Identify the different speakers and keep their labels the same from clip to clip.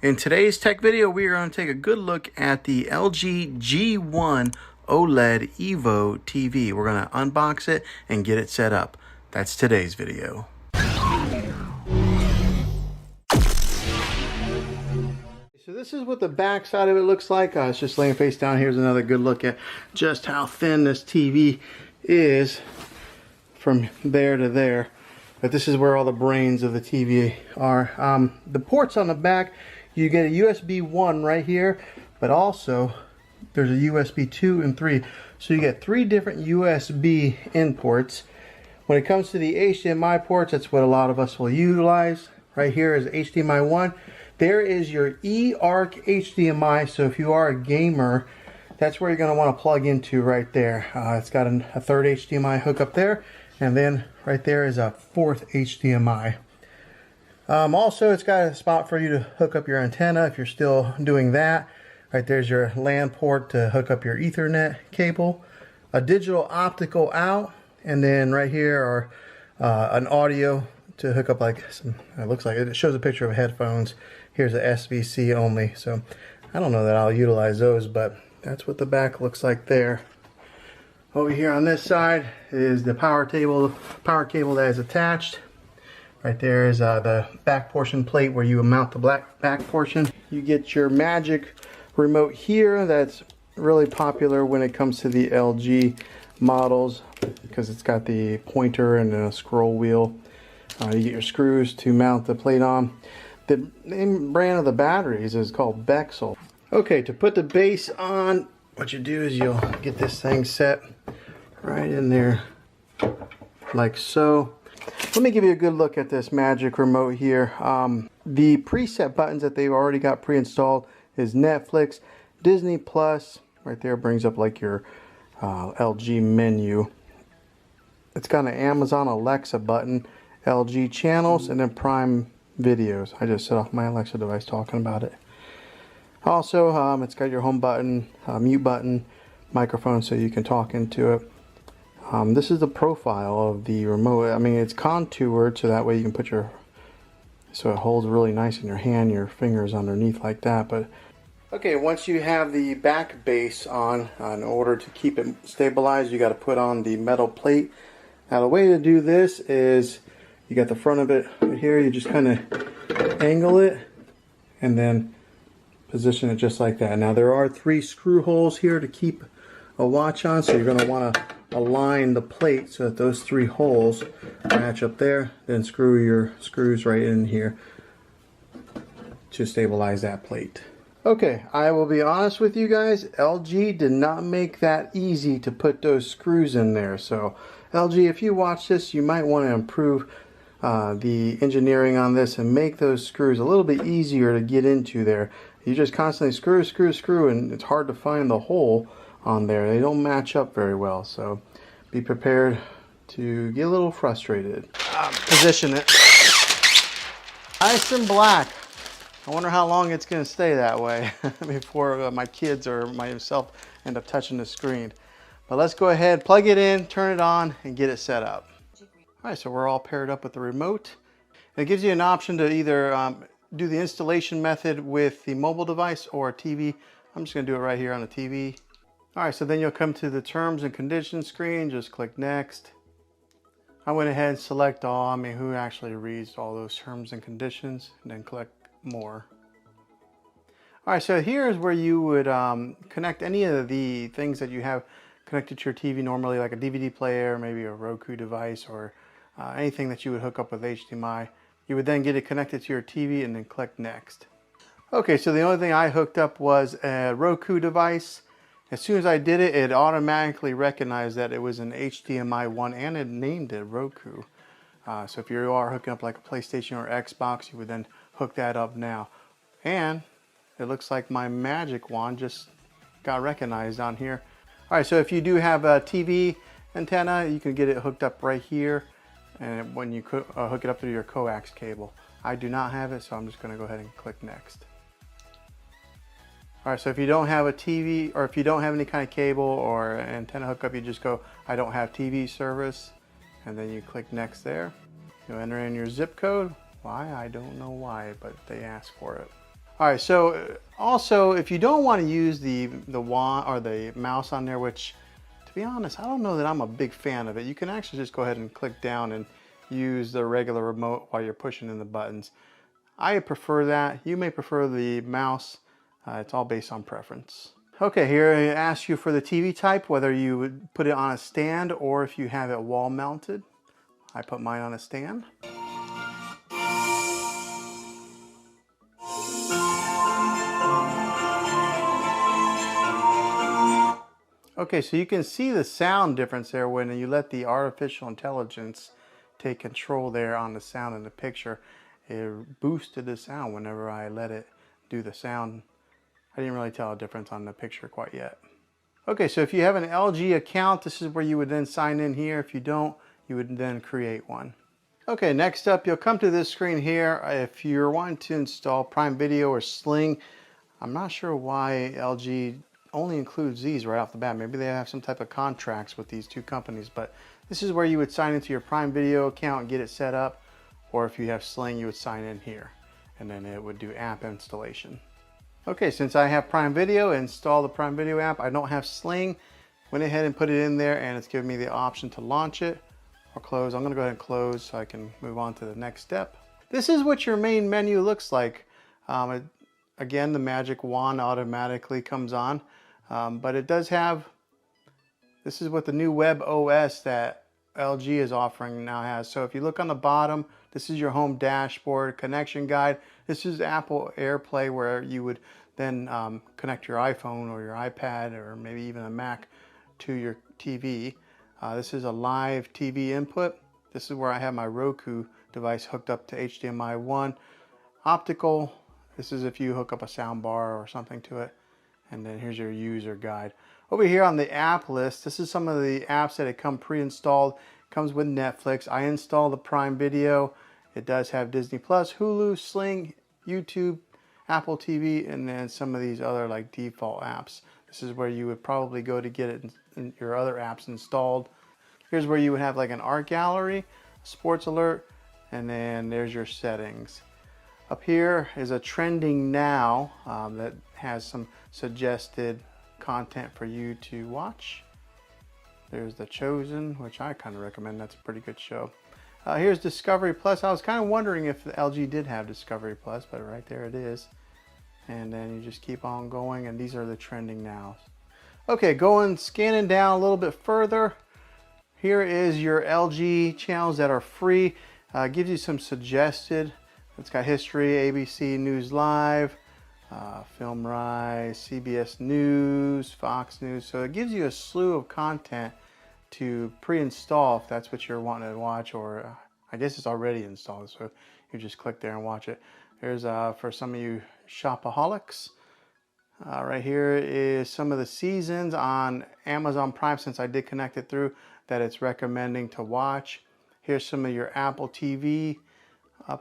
Speaker 1: In today's tech video, we are going to take a good look at the LG G1 OLED EVO TV. We're going to unbox it and get it set up. That's today's video. So this is what the back side of it looks like. It's just laying face down. Here's another good look at just how thin this TV is from there to there. But this is where all the brains of the TV are. The ports on the back, you get a USB 1 right here, but also there's a USB 2 and 3. So you get 3 different USB in ports. When it comes to the HDMI ports, that's what a lot of us will utilize. Right here is HDMI 1. There is your eARC HDMI, so if you are a gamer, that's where you're going to want to plug into right there. It's got a third HDMI hookup there, and then right there is a fourth HDMI. Also, it's got a spot for you to hook up your antenna if you're still doing that. Right there's your LAN port to hook up your Ethernet cable, a digital optical out, and then right here are an audio to hook up like some, it looks like it shows a picture of headphones. Here's a SBC only, so I don't know that I'll utilize those, but that's what the back looks like there. Over here on this side is the power cable that is attached. Right there is the back portion plate where you mount the back portion. You get your Magic remote here. That's really popular when it comes to the LG models because it's got the pointer and a scroll wheel. You get your screws to mount the plate on. The name brand of the batteries is called Bexel. Okay, to put the base on, what you do is you'll get this thing set right in there like so. Let me give you a good look at this Magic remote here. The preset buttons that they've already got pre-installed is Netflix, Disney Plus. Right there brings up like your LG menu. It's got an Amazon Alexa button, LG channels, and then Prime videos. I just set off my Alexa device talking about it. Also, it's got your home button, mute button, microphone so you can talk into it. This is the profile of the remote. I mean, it's contoured so that way you can put so it holds really nice in your hand, your fingers underneath like that. But okay, once you have the back base on, in order to keep it stabilized, you got to put on the metal plate. Now the way to do this is you got the front of it right here. You just kind of angle it and then position it just like that. Now there are 3 screw holes here to keep a watch on, so you're going to want to align the plate so that those 3 holes match up there. Then screw your screws right in here to stabilize that plate. Okay, I will be honest with you guys, LG did not make that easy to put those screws in there. So LG, if you watch this, you might want to improve the engineering on this and make those screws a little bit easier to get into there. You just constantly screw, and it's hard to find the hole on there. They don't match up very well, so be prepared to get a little frustrated. Position it nice and black. I wonder how long it's going to stay that way before my kids or myself end up touching the screen. But let's go ahead, plug it in, turn it on, and get it set up. All right, so we're all paired up with the remote. And it gives you an option to either do the installation method with the mobile device or a TV. I'm just going to do it right here on the TV. All right, so then you'll come to the terms and conditions screen. Just click next. I went ahead and select all. I mean, who actually reads all those terms and conditions? And then click more. All right, so here's where you would connect any of the things that you have connected to your TV normally, like a DVD player, maybe a Roku device, or anything that you would hook up with HDMI. You would then get it connected to your TV and then click next. Okay, so the only thing I hooked up was a Roku device. As soon as I did it, it automatically recognized that it was an HDMI 1 and it named it Roku. So if you are hooking up like a PlayStation or Xbox, you would then hook that up now. And it looks like my Magic Wand just got recognized on here. All right, so if you do have a TV antenna, you can get it hooked up right here. And when you hook it up through your coax cable. I do not have it, so I'm just going to go ahead and click next. All right, so if you don't have a TV, or if you don't have any kind of cable or antenna hookup, you just go, I don't have TV service, and then you click next there. You'll enter in your zip code. Why? I don't know why, but they ask for it. All right, so also if you don't want to use the wand or the mouse on there, which to be honest, I don't know that I'm a big fan of it. You can actually just go ahead and click down and use the regular remote while you're pushing in the buttons. I prefer that. You may prefer the mouse. It's all based on preference. Okay, here it asks you for the TV type, whether you would put it on a stand or if you have it wall mounted. I put mine on a stand. Okay, so you can see the sound difference there when you let the artificial intelligence take control there on the sound in the picture. It boosted the sound whenever I let it do the sound. I didn't really tell a difference on the picture quite yet. Okay, so if you have an LG account, this is where you would then sign in here. If you don't, you would then create one. Okay, next up, you'll come to this screen here. If you're wanting to install Prime Video or Sling, I'm not sure why LG only includes these right off the bat. Maybe they have some type of contracts with these two companies, but this is where you would sign into your Prime Video account and get it set up. Or if you have Sling, you would sign in here and then it would do app installation. Okay, since I have Prime Video, install the Prime Video app. I don't have Sling. Went ahead and put it in there and it's giving me the option to launch it or close. I'm gonna go ahead and close so I can move on to the next step. This is what your main menu looks like. Again, the magic wand automatically comes on, but it does have, this is what the new web OS that LG is offering now has. So if you look on the bottom, this is your home dashboard, connection guide. This is Apple AirPlay, where you would then connect your iPhone or your iPad or maybe even a Mac to your TV. This is a live TV input. This is where I have my Roku device hooked up to HDMI 1. Optical, this is if you hook up a sound bar or something to it. And then here's your user guide. Over here on the app list, this is some of the apps that come pre-installed. Comes with Netflix. I installed the Prime Video. It does have Disney Plus, Hulu, Sling, YouTube, Apple TV, and then some of these other like default apps. This is where you would probably go to get it in your other apps installed. Here's where you would have like an art gallery, sports alert, and then there's your settings. Up here is a trending now that has some suggested content for you to watch. There's The Chosen, which I kind of recommend. That's a pretty good show. Here's Discovery Plus. I was kind of wondering if the LG did have Discovery Plus, but right there it is. And then you just keep on going, and these are the trending nows. Okay, scanning down a little bit further. Here is your LG channels that are free. Gives you some suggested. It's got history, ABC News Live, Film Rise, CBS News, Fox News. So it gives you a slew of content to pre-install if that's what you're wanting to watch, or I guess it's already installed, so you just click there and watch it. There's for some of you shopaholics. Right here is some of the seasons on Amazon Prime, since I did connect it through, that it's recommending to watch. Here's some of your Apple TV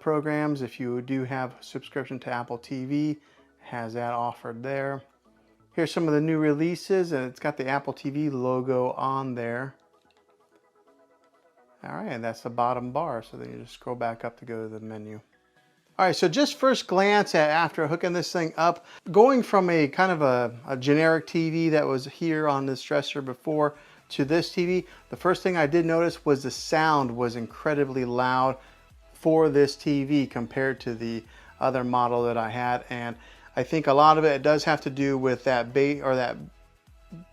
Speaker 1: programs. If you do have a subscription to Apple TV, has that offered there. Here's some of the new releases, and it's got the Apple TV logo on there. All right, and that's the bottom bar, so then you just scroll back up to go to the menu. All right, so just first glance at after hooking this thing up, going from a kind of a generic TV that was here on this dresser before to this TV, the first thing I did notice was the sound was incredibly loud for this TV compared to the other model that I had. And I think a lot of it does have to do with that that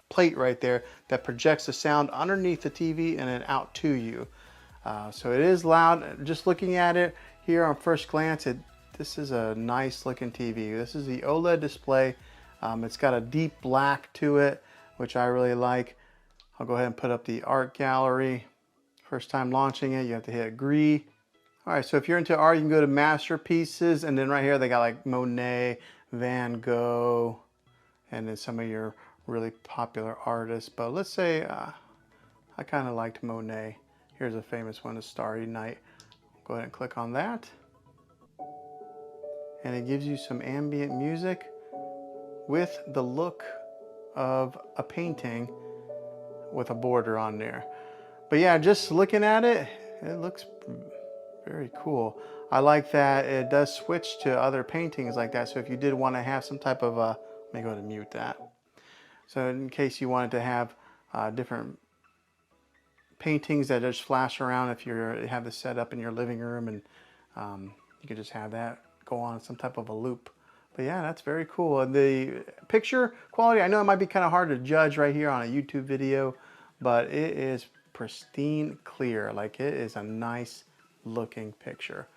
Speaker 1: plate right there that projects the sound underneath the TV and then out to you. So it is loud. Just looking at it here on first glance, this is a nice looking TV. This is the OLED display. It's got a deep black to it, which I really like. I'll go ahead and put up the art gallery. First time launching it, you have to hit agree. All right, so if you're into art, you can go to masterpieces, and then right here they got like Monet, Van Gogh, and then some of your really popular artists. But let's say I kind of liked Monet. Here's a famous one, A Starry Night. Go ahead and click on that. And it gives you some ambient music with the look of a painting with a border on there. But yeah, just looking at it, it looks Very cool. I like that it does switch to other paintings like that. So if you did want to have some type of, let me go ahead and mute that. So in case you wanted to have different paintings that just flash around, if you have this set up in your living room, and you could just have that go on some type of a loop. But yeah, that's very cool. And the picture quality, I know it might be kind of hard to judge right here on a YouTube video, but it is pristine clear. Like, it is a nice looking picture.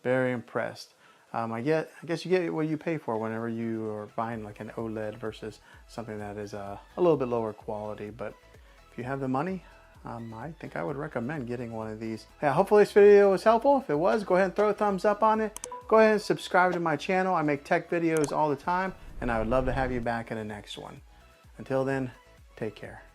Speaker 1: Very impressed. I guess you get what you pay for whenever you are buying like an OLED versus something that is a little bit lower quality. But if you have the money, I think I would recommend getting one of these. Yeah, hopefully this video was helpful. If it was, go ahead and throw a thumbs up on it. Go ahead and subscribe to my channel. I make tech videos all the time, and I would love to have you back in the next one. Until then, take care.